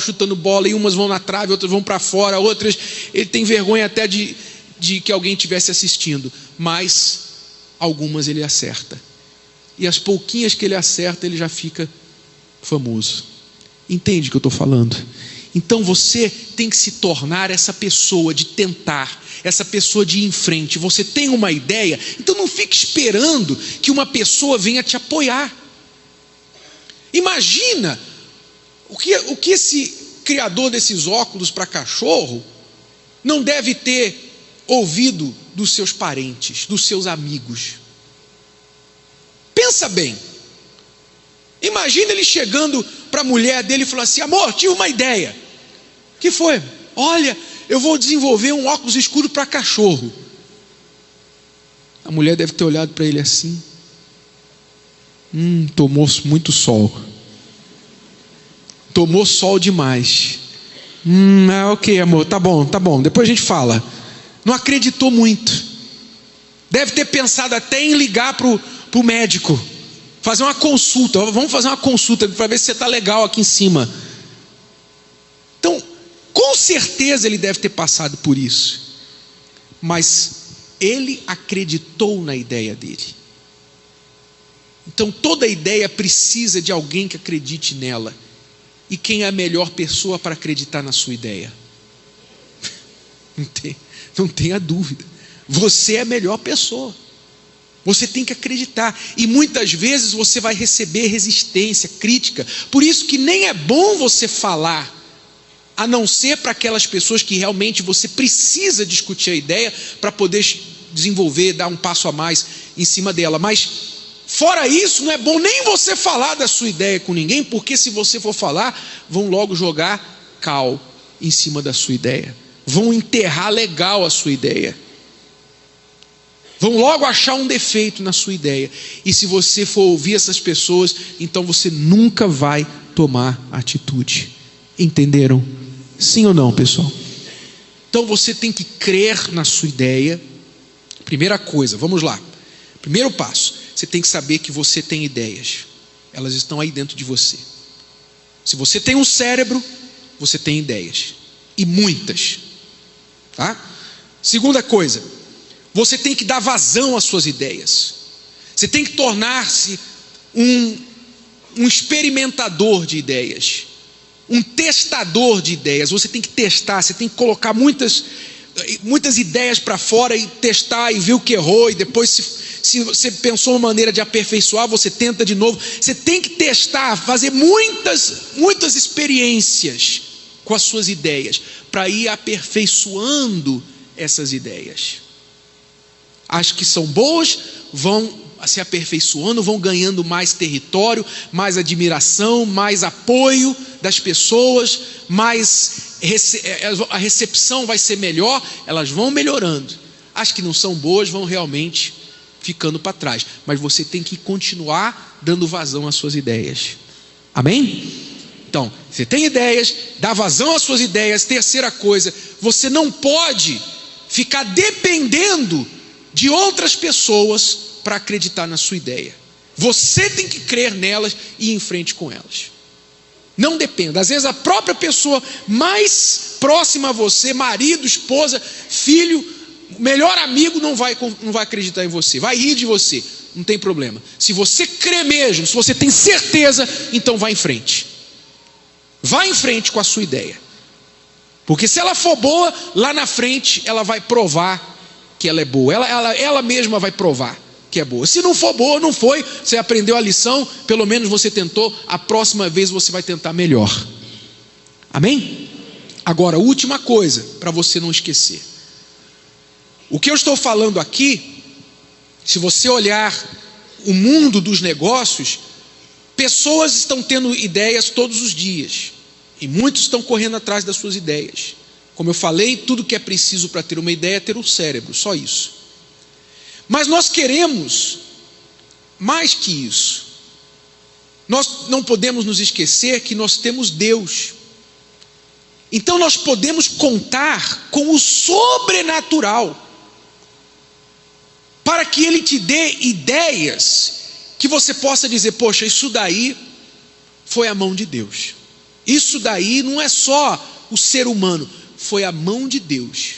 e umas vão na trave, outras vão para fora, outras ele tem vergonha até de que alguém estivesse assistindo, mas algumas ele acerta. E as pouquinhas que ele acerta, ele já fica famoso. Entende o que eu estou falando? Então você tem que se tornar essa pessoa de tentar, essa pessoa de ir em frente. Você tem uma ideia, então não fique esperando que uma pessoa venha te apoiar. Imagina o que esse criador desses óculos para cachorro não deve ter ouvido dos seus parentes, dos seus amigos. Pensa bem. Imagina ele chegando para a mulher dele e falando assim: amor, tive uma ideia. Que foi? Olha, eu vou desenvolver um óculos escuro para cachorro. A mulher deve ter olhado para ele assim: tomou muito sol. Tomou sol demais. Ok, amor, tá bom, depois a gente fala. Não acreditou muito. Deve ter pensado até em ligar para o médico, fazer uma consulta. Vamos fazer uma consulta para ver se você está legal aqui em cima. Então, com certeza ele deve ter passado por isso, mas ele acreditou na ideia dele. Então toda ideia precisa de alguém que acredite nela. E quem é a melhor pessoa para acreditar na sua ideia? Não tenha dúvida. Você é a melhor pessoa. Você tem que acreditar. E muitas vezes você vai receber resistência, crítica. Por isso que nem é bom você falar, a não ser para aquelas pessoas que realmente você precisa discutir a ideia para poder desenvolver, dar um passo a mais em cima dela. Mas fora isso, não é bom nem você falar da sua ideia com ninguém, porque se você for falar, vão logo jogar cal em cima da sua ideia. Vão enterrar legal a sua ideia. Vão logo achar um defeito na sua ideia. E se você for ouvir essas pessoas, então você nunca vai tomar atitude. Entenderam? Sim ou não, pessoal? Então você tem que crer na sua ideia. Primeira coisa, vamos lá. Primeiro passo, você tem que saber que você tem ideias. Elas estão aí dentro de você. Se você tem um cérebro, você tem ideias. E muitas. Tá? Segunda coisa, você tem que dar vazão às suas ideias. Você tem que tornar-se um experimentador de ideias, um testador de ideias. Você tem que testar, você tem que colocar muitas ideias para fora e testar e ver o que errou, e depois se você pensou uma maneira de aperfeiçoar, você tenta de novo. Você tem que testar, fazer muitas experiências com as suas ideias, para ir aperfeiçoando essas ideias. As que são boas vão se aperfeiçoando, vão ganhando mais território, mais admiração, mais apoio das pessoas, a recepção vai ser melhor, elas vão melhorando. As que não são boas vão realmente ficando para trás, mas você tem que continuar dando vazão às suas ideias. Amém? Então, você tem ideias, dá vazão às suas ideias. Terceira coisa, você não pode ficar dependendo de outras pessoas para acreditar na sua ideia. Você tem que crer nelas e ir em frente com elas. Não dependa. Às vezes a própria pessoa mais próxima a você, marido, esposa, filho, melhor amigo, não vai acreditar em você, vai rir de você. Não tem problema. Se você crê mesmo, se você tem certeza, então vá em frente. Vá em frente com a sua ideia. Porque se ela for boa, lá na frente ela vai provar que ela é boa. Ela mesma vai provar que é boa. Se não for boa, não foi. Você aprendeu a lição, pelo menos você tentou. A próxima vez você vai tentar melhor. Amém? Agora, última coisa, para você não esquecer. O que eu estou falando aqui, se você olhar o mundo dos negócios, pessoas estão tendo ideias todos os dias. E muitos estão correndo atrás das suas ideias. Como eu falei, tudo que é preciso para ter uma ideia é ter um cérebro, só isso. Mas nós queremos mais que isso. Nós não podemos nos esquecer que nós temos Deus. Então nós podemos contar com o sobrenatural para que Ele te dê ideias que você possa dizer: poxa, isso daí foi a mão de Deus. Isso daí não é só o ser humano, foi a mão de Deus.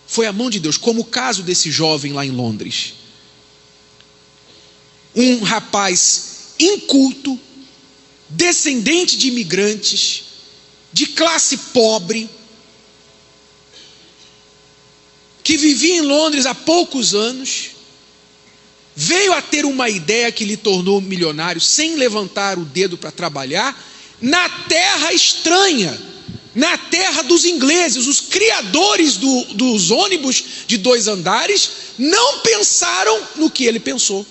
Foi a mão de Deus, como o caso desse jovem lá em Londres. Um rapaz inculto, descendente de imigrantes, de classe pobre, que vivia em Londres há poucos anos, veio a ter uma ideia que lhe tornou milionário sem levantar o dedo para trabalhar, na terra estranha, na terra dos ingleses. Os criadores dos ônibus de 2 andares não pensaram no que ele pensou.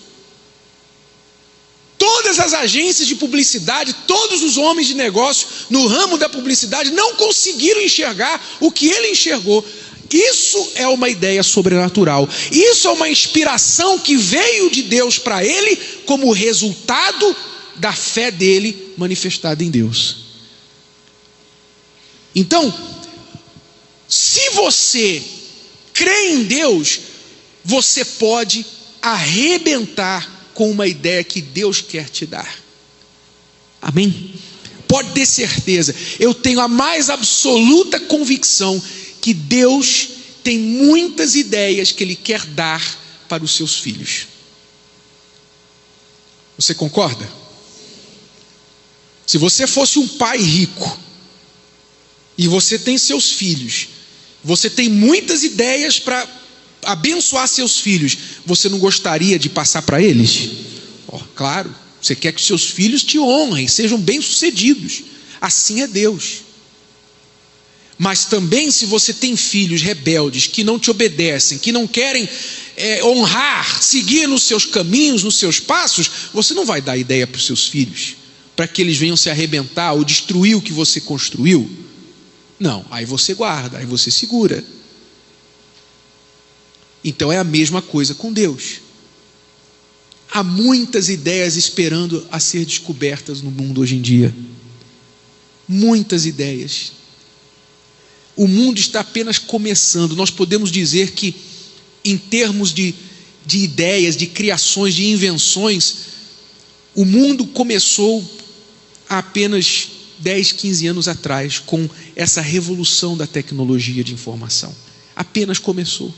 Todas as agências de publicidade, todos os homens de negócio no ramo da publicidade não conseguiram enxergar o que ele enxergou. Isso é uma ideia sobrenatural. Isso é uma inspiração que veio de Deus para ele como resultado da fé dele manifestada em Deus. Então, se você crê em Deus, você pode arrebentar com uma ideia que Deus quer te dar. Amém? Pode ter certeza, eu tenho a mais absoluta convicção que Deus tem muitas ideias que Ele quer dar para os seus filhos. Você concorda? Se você fosse um pai rico, e você tem seus filhos, você tem muitas ideias para abençoar seus filhos, você não gostaria de passar para eles? Claro, você quer que seus filhos te honrem, sejam bem-sucedidos. Assim é Deus. Mas também, se você tem filhos rebeldes, que não te obedecem, que não querem honrar, seguir nos seus caminhos, nos seus passos, você não vai dar ideia para os seus filhos, para que eles venham se arrebentar ou destruir o que você construiu. Não, aí você guarda, aí você segura. Então é a mesma coisa com Deus. Há muitas ideias esperando a ser descobertas no mundo hoje em dia. Muitas ideias. O mundo está apenas começando. Nós podemos dizer que, em termos de ideias, de criações, de invenções, o mundo começou há apenas 10, 15 anos atrás, com essa revolução da tecnologia de informação. Apenas começou.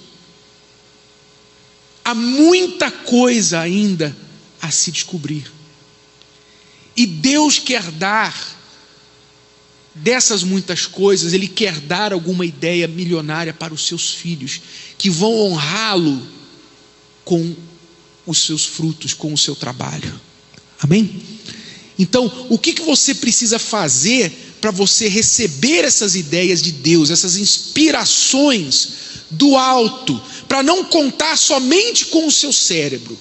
Há muita coisa ainda a se descobrir. E Deus quer dar dessas muitas coisas, Ele quer dar alguma ideia milionária para os seus filhos, que vão honrá-lo com os seus frutos, com o seu trabalho. Amém? Então, o que você precisa fazer para você receber essas ideias de Deus, essas inspirações do alto, para não contar somente com o seu cérebro,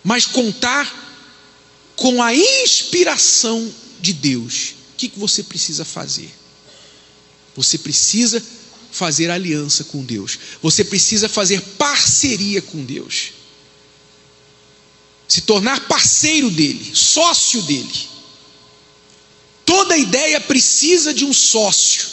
mas contar com a inspiração de Deus? O que você precisa fazer? Você precisa fazer aliança com Deus. Você precisa fazer parceria com Deus. Se tornar parceiro dele, sócio dele. Toda ideia precisa de um sócio.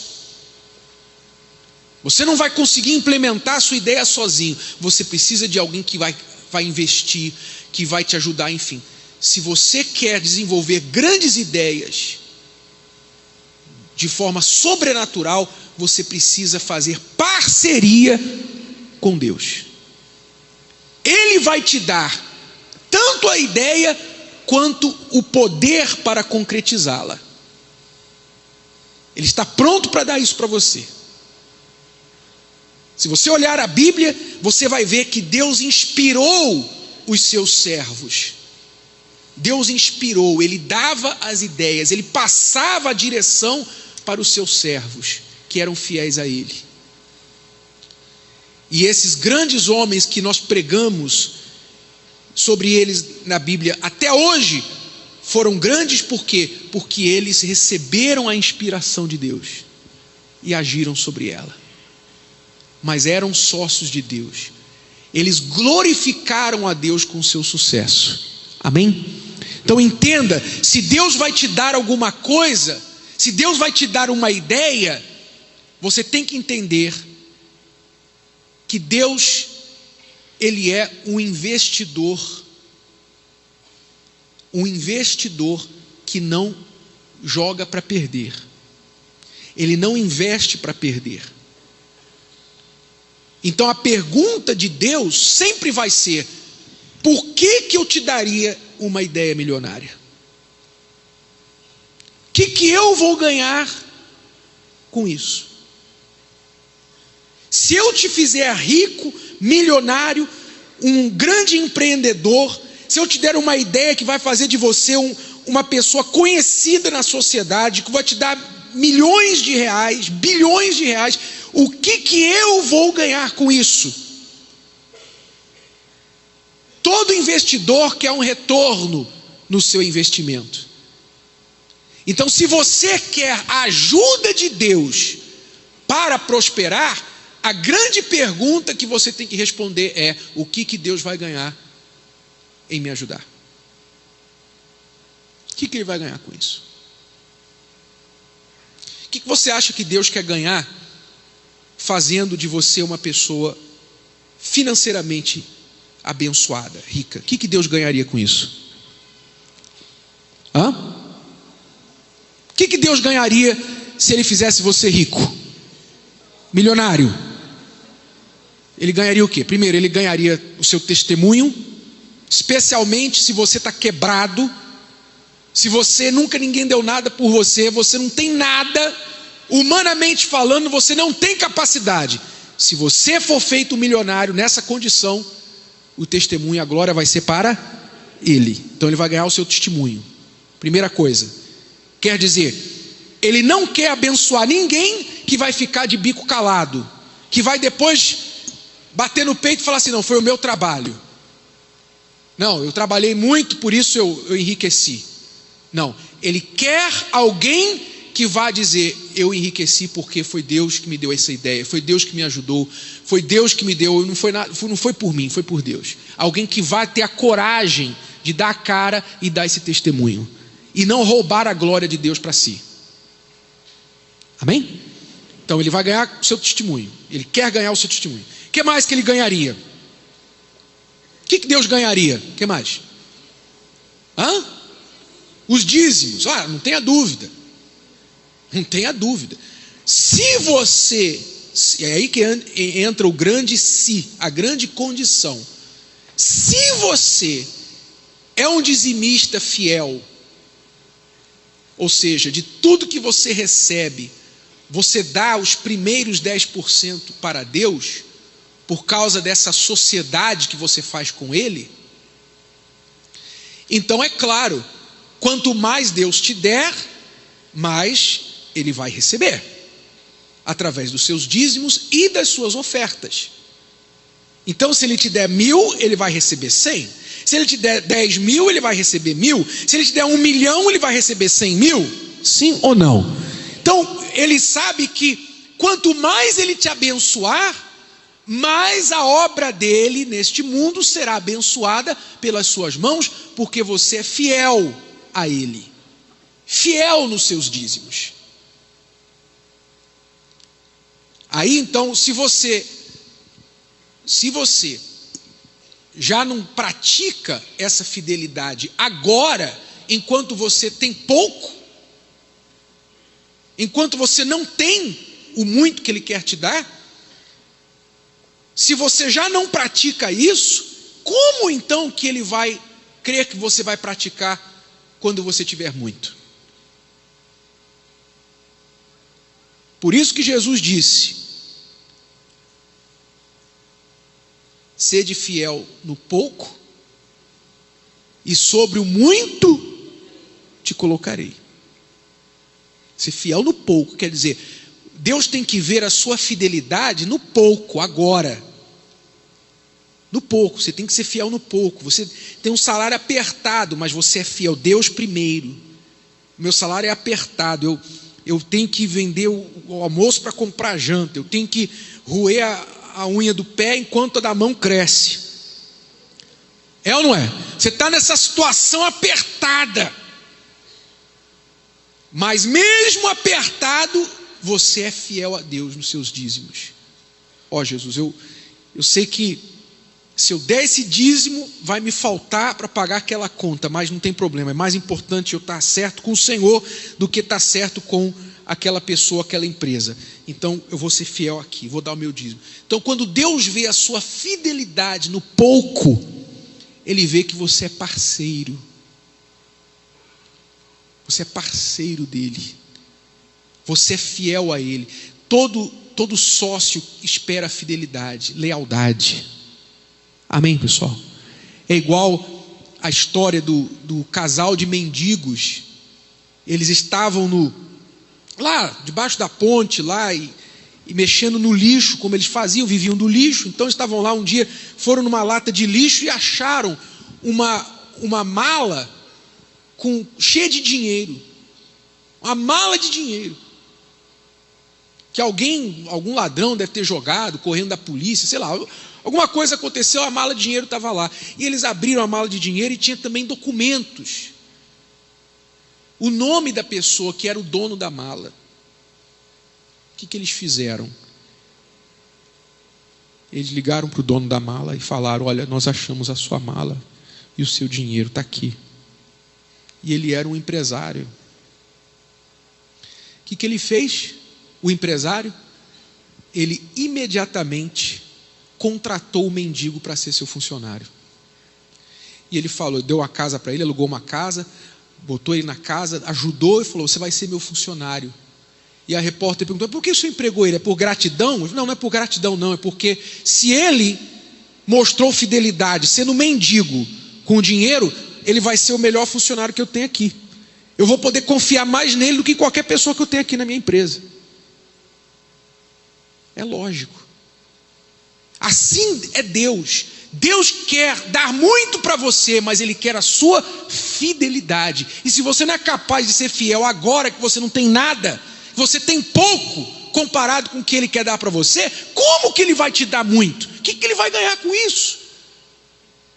Você não vai conseguir implementar a sua ideia sozinho. Você precisa de alguém que vai investir, que vai te ajudar, enfim. Se você quer desenvolver grandes ideias de forma sobrenatural, você precisa fazer parceria com Deus. Ele vai te dar tanto a ideia quanto o poder para concretizá-la. Ele está pronto para dar isso para você. Se você olhar a Bíblia, você vai ver que Deus inspirou os seus servos. Deus inspirou, Ele dava as ideias, Ele passava a direção para os seus servos, que eram fiéis a ele. E esses grandes homens que nós pregamos sobre eles na Bíblia até hoje, foram grandes por quê? Porque eles receberam a inspiração de Deus e agiram sobre ela. Mas eram sócios de Deus. Eles glorificaram a Deus com o seu sucesso. Amém? Então entenda, se Deus vai te dar alguma coisa, se Deus vai te dar uma ideia, você tem que entender que Deus, Ele é um investidor que não joga para perder. Ele não investe para perder. Então a pergunta de Deus sempre vai ser: por que eu te daria uma ideia milionária? O que eu vou ganhar com isso? Se eu te fizer rico, milionário, um grande empreendedor, se eu te der uma ideia que vai fazer de você uma pessoa conhecida na sociedade, que vai te dar milhões de reais, bilhões de reais, o que eu vou ganhar com isso? Todo investidor quer um retorno no seu investimento. Então, se você quer a ajuda de Deus para prosperar, a grande pergunta que você tem que responder é: o que Deus vai ganhar em me ajudar? O que Ele vai ganhar com isso? O que você acha que Deus quer ganhar fazendo de você uma pessoa financeiramente abençoada, rica? O que Deus ganharia com isso? O que Deus ganharia se Ele fizesse você rico, milionário? Ele ganharia o quê? Primeiro, Ele ganharia o seu testemunho, especialmente se você está quebrado, se você nunca ninguém deu nada por você, você não tem nada, humanamente falando, você não tem capacidade. Se você for feito milionário nessa condição, o testemunho, a glória vai ser para Ele. Então Ele vai ganhar o seu testemunho. Primeira coisa, quer dizer, Ele não quer abençoar ninguém que vai ficar de bico calado, que vai depois bater no peito e falar assim: não, foi o meu trabalho, não, eu trabalhei muito, por isso eu enriqueci. Não, Ele quer alguém que vá dizer: eu enriqueci porque foi Deus que me deu essa ideia, foi Deus que me ajudou, foi Deus que me deu, não foi por mim, foi por Deus. Alguém que vai ter a coragem de dar a cara e dar esse testemunho, e não roubar a glória de Deus para si. Amém? Então Ele vai ganhar o seu testemunho, Ele quer ganhar o seu testemunho. O que mais que Ele ganharia? O que Deus ganharia? O que mais? Os dízimos. Não tenha dúvida. Não tenha dúvida. Se você, é aí que entra o grande se, a grande condição. Se você é um dizimista fiel, ou seja, de tudo que você recebe, você dá os primeiros 10% para Deus, por causa dessa sociedade que você faz com Ele, então é claro, quanto mais Deus te der, mais Ele vai receber, através dos seus dízimos e das suas ofertas. Então, se Ele te der 1.000, Ele vai receber 100. Se Ele te der 10.000, Ele vai receber 1.000. Se Ele te der 1 milhão, Ele vai receber 100.000. Sim ou não? Então, Ele sabe que quanto mais Ele te abençoar, mais a obra dele neste mundo será abençoada pelas suas mãos, porque você é fiel a Ele, fiel nos seus dízimos. Aí então, se você já não pratica essa fidelidade agora, enquanto você tem pouco, enquanto você não tem o muito que Ele quer te dar, se você já não pratica isso, como então que Ele vai crer que você vai praticar quando você tiver muito? Por isso que Jesus disse: sede fiel no pouco, e sobre o muito te colocarei. Ser fiel no pouco, quer dizer, Deus tem que ver a sua fidelidade no pouco, agora. No pouco, você tem que ser fiel no pouco. Você tem um salário apertado, mas você é fiel. Deus primeiro. Meu salário é apertado. Eu tenho que vender o almoço para comprar janta. Eu tenho que roer a unha do pé enquanto a da mão cresce. É ou não é? Você está nessa situação apertada. Mas mesmo apertado, você é fiel a Deus nos seus dízimos. Ó Jesus, eu sei que se eu der esse dízimo, vai me faltar para pagar aquela conta, mas não tem problema. É mais importante eu estar certo com o Senhor do que estar certo com aquela pessoa, aquela empresa. Então eu vou ser fiel aqui, vou dar o meu dízimo. Então quando Deus vê a sua fidelidade no pouco, Ele vê que você é parceiro. Você é parceiro dele. Você é fiel a ele. Todo sócio espera fidelidade, lealdade. Amém, pessoal? É igual a história do casal de mendigos. Eles estavam lá debaixo da ponte lá e mexendo no lixo, como eles faziam, viviam do lixo. Então estavam lá um dia, foram numa lata de lixo e acharam uma mala cheia de dinheiro. Uma mala de dinheiro. Que algum ladrão deve ter jogado, correndo da polícia, sei lá. Alguma coisa aconteceu, a mala de dinheiro estava lá. E eles abriram a mala de dinheiro e tinha também documentos. O nome da pessoa que era o dono da mala. O que eles fizeram? Eles ligaram para o dono da mala e falaram: olha, nós achamos a sua mala e o seu dinheiro está aqui. E ele era um empresário. O que ele fez? O empresário, ele imediatamente contratou o mendigo para ser seu funcionário. E ele falou, deu a casa para ele, alugou uma casa, botou ele na casa, ajudou e falou: você vai ser meu funcionário. E a repórter perguntou: por que o senhor empregou ele? É por gratidão? Não, não é por gratidão não, é porque se ele mostrou fidelidade sendo mendigo com o dinheiro, ele vai ser o melhor funcionário que eu tenho aqui. Eu vou poder confiar mais nele do que qualquer pessoa que eu tenho aqui na minha empresa. É lógico. Assim é Deus. Deus quer dar muito para você, mas Ele quer a sua fidelidade. E se você não é capaz de ser fiel agora que você não tem nada, que você tem pouco comparado com o que Ele quer dar para você, como que Ele vai te dar muito? O que Ele vai ganhar com isso?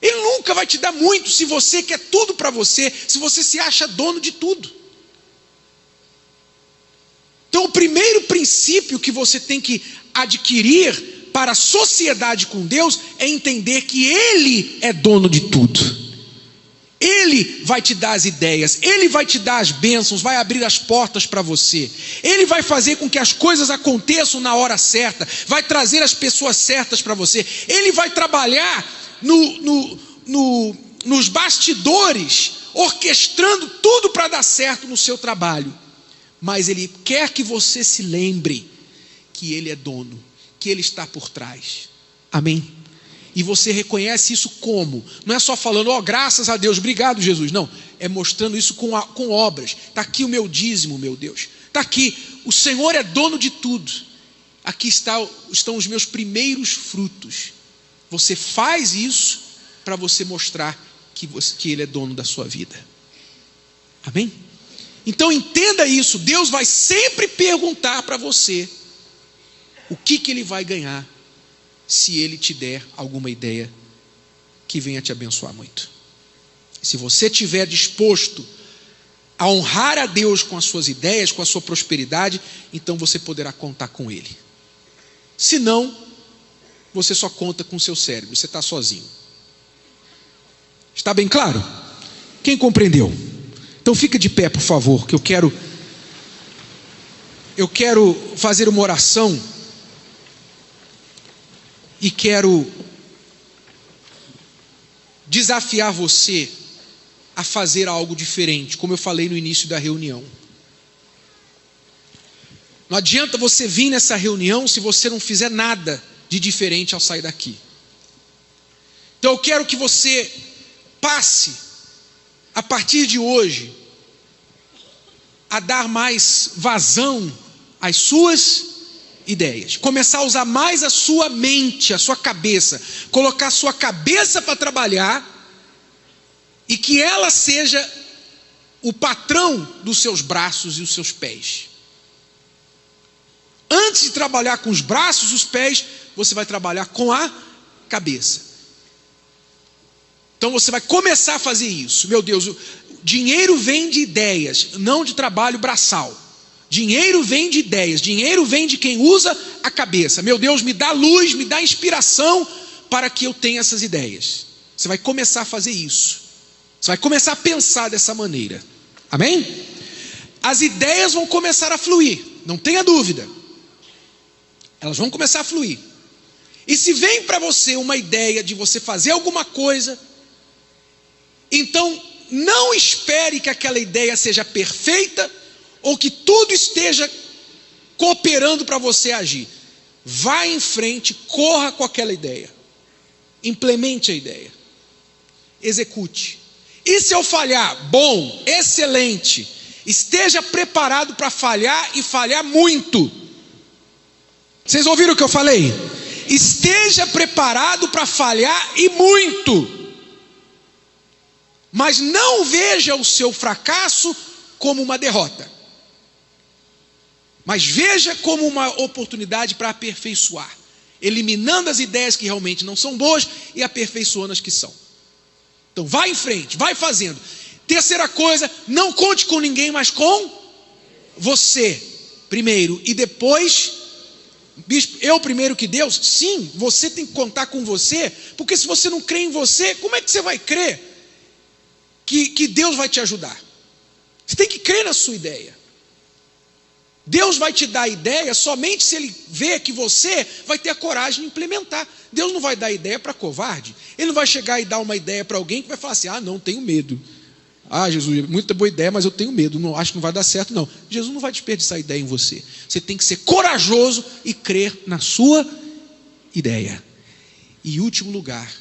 Ele nunca vai te dar muito se você quer tudo para você, se você se acha dono de tudo. Então o primeiro princípio que você tem que adquirir para a sociedade com Deus é entender que Ele é dono de tudo. Ele vai te dar as ideias, Ele vai te dar as bênçãos, vai abrir as portas para você. Ele vai fazer com que as coisas aconteçam na hora certa, vai trazer as pessoas certas para você. Ele vai trabalhar nos bastidores, orquestrando tudo para dar certo no seu trabalho. Mas Ele quer que você se lembre que Ele é dono, que Ele está por trás. Amém? E você reconhece isso como? Não é só falando, ó, graças a Deus, obrigado Jesus. Não, é mostrando isso com obras. Está aqui o meu dízimo, meu Deus. Está aqui, o Senhor é dono de tudo. Aqui estão os meus primeiros frutos. Você faz isso para você mostrar que Ele é dono da sua vida. Amém? Então entenda isso. Deus vai sempre perguntar para você o que Ele vai ganhar se Ele te der alguma ideia que venha te abençoar muito. Se você estiver disposto a honrar a Deus com as suas ideias, com a sua prosperidade, então você poderá contar com Ele. Se não, você só conta com o seu cérebro, você está sozinho. Está bem claro? Quem compreendeu? Então fica de pé, por favor, que eu quero fazer uma oração e quero desafiar você a fazer algo diferente, como eu falei no início da reunião. Não adianta você vir nessa reunião se você não fizer nada de diferente ao sair daqui. Então eu quero que você passe, a partir de hoje, a dar mais vazão às suas ideias, começar a usar mais a sua mente, a sua cabeça, colocar a sua cabeça para trabalhar e que ela seja o patrão dos seus braços e os seus pés. Antes de trabalhar com os braços e os pés, você vai trabalhar com a cabeça. Então você vai começar a fazer isso. Meu Deus, o dinheiro vem de ideias, não de trabalho braçal. Dinheiro vem de ideias, dinheiro vem de quem usa a cabeça. Meu Deus, me dá luz, me dá inspiração para que eu tenha essas ideias. Você vai começar a fazer isso. Você vai começar a pensar dessa maneira. Amém? As ideias vão começar a fluir, não tenha dúvida. Elas vão começar a fluir. E se vem para você uma ideia de você fazer alguma coisa, então não espere que aquela ideia seja perfeita ou que tudo esteja cooperando para você agir. Vá em frente, corra com aquela ideia. Implemente a ideia. Execute. E se eu falhar? Bom, excelente. Esteja preparado para falhar e falhar muito. Vocês ouviram o que eu falei? Esteja preparado para falhar e muito. Mas não veja o seu fracasso como uma derrota. Mas veja como uma oportunidade para aperfeiçoar, eliminando as ideias que realmente não são boas e aperfeiçoando as que são. Então vai em frente, vai fazendo. Terceira coisa, não conte com ninguém, mas com você primeiro. E depois, bispo, eu primeiro que Deus? Sim, você tem que contar com você, porque se você não crê em você, como é que você vai crer que Deus vai te ajudar? Você tem que crer na sua ideia. Deus vai te dar a ideia somente se Ele vê que você vai ter a coragem de implementar. Deus não vai dar ideia para covarde. Ele não vai chegar e dar uma ideia para alguém que vai falar assim, não, tenho medo. Jesus, muita boa ideia, mas eu tenho medo, não, acho que não vai dar certo não. Jesus não vai desperdiçar a ideia em você. Você tem que ser corajoso e crer na sua ideia. E em último lugar,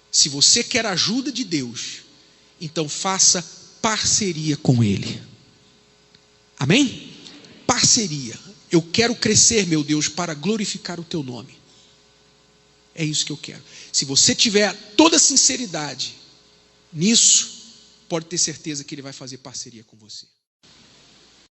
se você quer a ajuda de Deus, então faça parceria com Ele. Amém? Parceria. Eu quero crescer, meu Deus, para glorificar o teu nome. É isso que eu quero. Se você tiver toda sinceridade nisso, pode ter certeza que Ele vai fazer parceria com você.